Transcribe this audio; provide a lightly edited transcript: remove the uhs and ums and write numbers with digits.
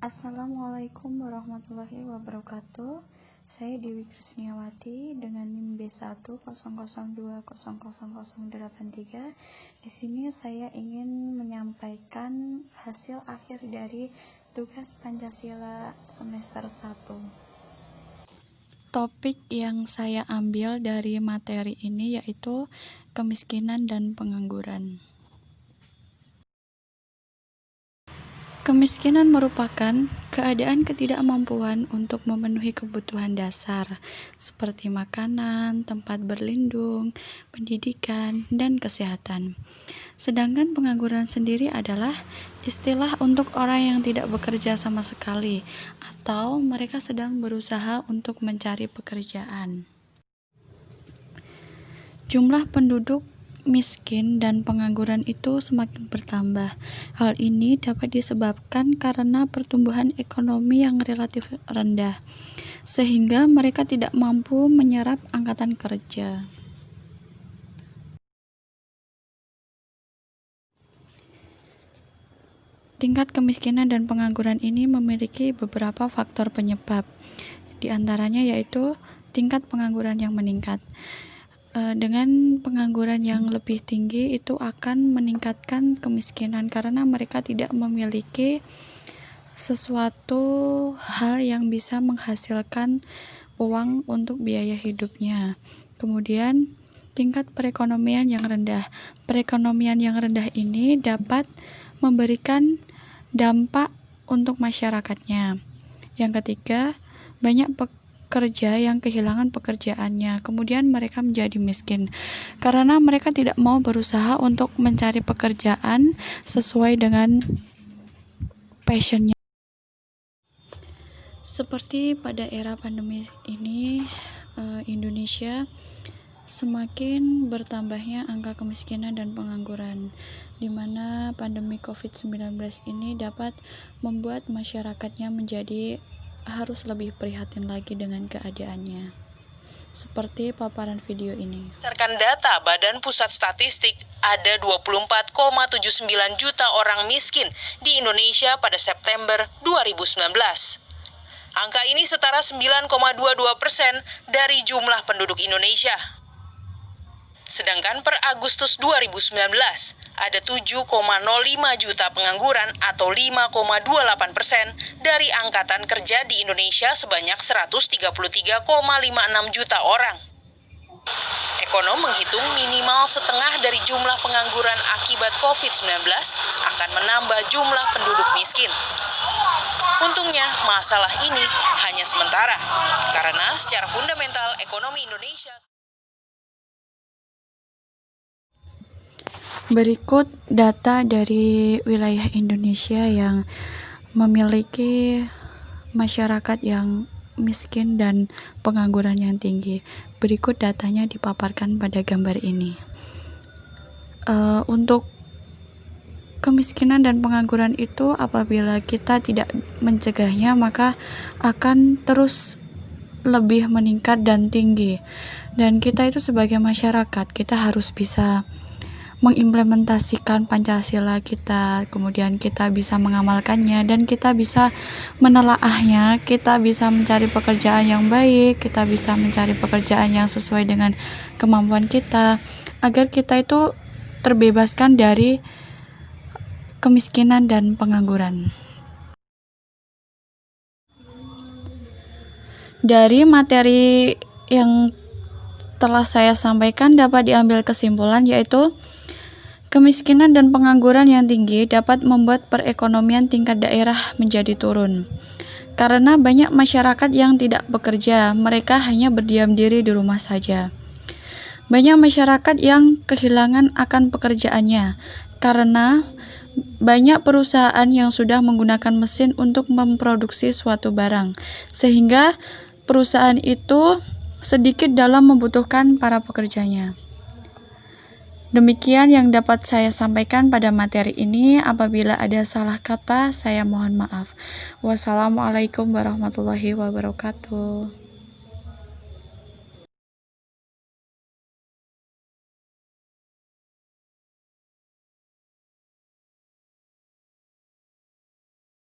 Assalamualaikum warahmatullahi wabarakatuh. Saya Dewi Krisniawati dengan NIM B100200083. Di sini saya ingin menyampaikan hasil akhir dari tugas Pancasila semester 1. Topik yang saya ambil dari materi ini yaitu kemiskinan dan pengangguran. Kemiskinan merupakan keadaan ketidakmampuan untuk memenuhi kebutuhan dasar seperti makanan, tempat berlindung, pendidikan, dan kesehatan. Sedangkan pengangguran sendiri adalah istilah untuk orang yang tidak bekerja sama sekali atau mereka sedang berusaha untuk mencari pekerjaan. Jumlah penduduk miskin dan pengangguran itu semakin bertambah. Hal ini dapat disebabkan karena pertumbuhan ekonomi yang relatif rendah, sehingga mereka tidak mampu menyerap angkatan kerja. Tingkat kemiskinan dan pengangguran ini memiliki beberapa faktor penyebab, di antaranya yaitu tingkat pengangguran yang meningkat. Dengan pengangguran yang lebih tinggi itu akan meningkatkan kemiskinan karena mereka tidak memiliki sesuatu hal yang bisa menghasilkan uang untuk biaya hidupnya. Kemudian tingkat perekonomian yang rendah. Perekonomian yang rendah ini dapat memberikan dampak untuk masyarakatnya. Yang ketiga, banyak pekerja yang kehilangan pekerjaannya, kemudian mereka menjadi miskin karena mereka tidak mau berusaha untuk mencari pekerjaan sesuai dengan passionnya. Seperti pada era pandemi ini, Indonesia semakin bertambahnya angka kemiskinan dan pengangguran, di mana pandemi COVID-19 ini dapat membuat masyarakatnya menjadi harus lebih prihatin lagi dengan keadaannya. Seperti paparan video ini. Berdasarkan data Badan Pusat Statistik, ada 24,79 juta orang miskin di Indonesia pada September 2019. Angka ini setara 9,22% dari jumlah penduduk Indonesia. Sedangkan per Agustus 2019, ada 7,05 juta pengangguran atau 5,28% dari angkatan kerja di Indonesia sebanyak 133,56 juta orang. Ekonom menghitung minimal setengah dari jumlah pengangguran akibat COVID-19 akan menambah jumlah penduduk miskin. Untungnya, masalah ini hanya sementara, karena secara fundamental ekonomi Indonesia. Berikut data dari wilayah Indonesia yang memiliki masyarakat yang miskin dan pengangguran yang tinggi. Berikut datanya dipaparkan pada gambar ini. Untuk kemiskinan dan pengangguran itu apabila kita tidak mencegahnya maka akan terus lebih meningkat dan tinggi. Dan kita itu sebagai masyarakat, kita harus bisa mengimplementasikan Pancasila kita, kemudian kita bisa mengamalkannya dan kita bisa menelaahnya, kita bisa mencari pekerjaan yang baik, kita bisa mencari pekerjaan yang sesuai dengan kemampuan kita, agar kita itu terbebaskan dari kemiskinan dan pengangguran. Dari materi yang telah saya sampaikan dapat diambil kesimpulan yaitu kemiskinan dan pengangguran yang tinggi dapat membuat perekonomian tingkat daerah menjadi turun. Karena banyak masyarakat yang tidak bekerja, mereka hanya berdiam diri di rumah saja. Banyak masyarakat yang kehilangan akan pekerjaannya, karena banyak perusahaan yang sudah menggunakan mesin untuk memproduksi suatu barang, sehingga perusahaan itu sedikit dalam membutuhkan para pekerjanya. Demikian yang dapat saya sampaikan pada materi ini. Apabila ada salah kata, saya mohon maaf. Wassalamualaikum warahmatullahi wabarakatuh.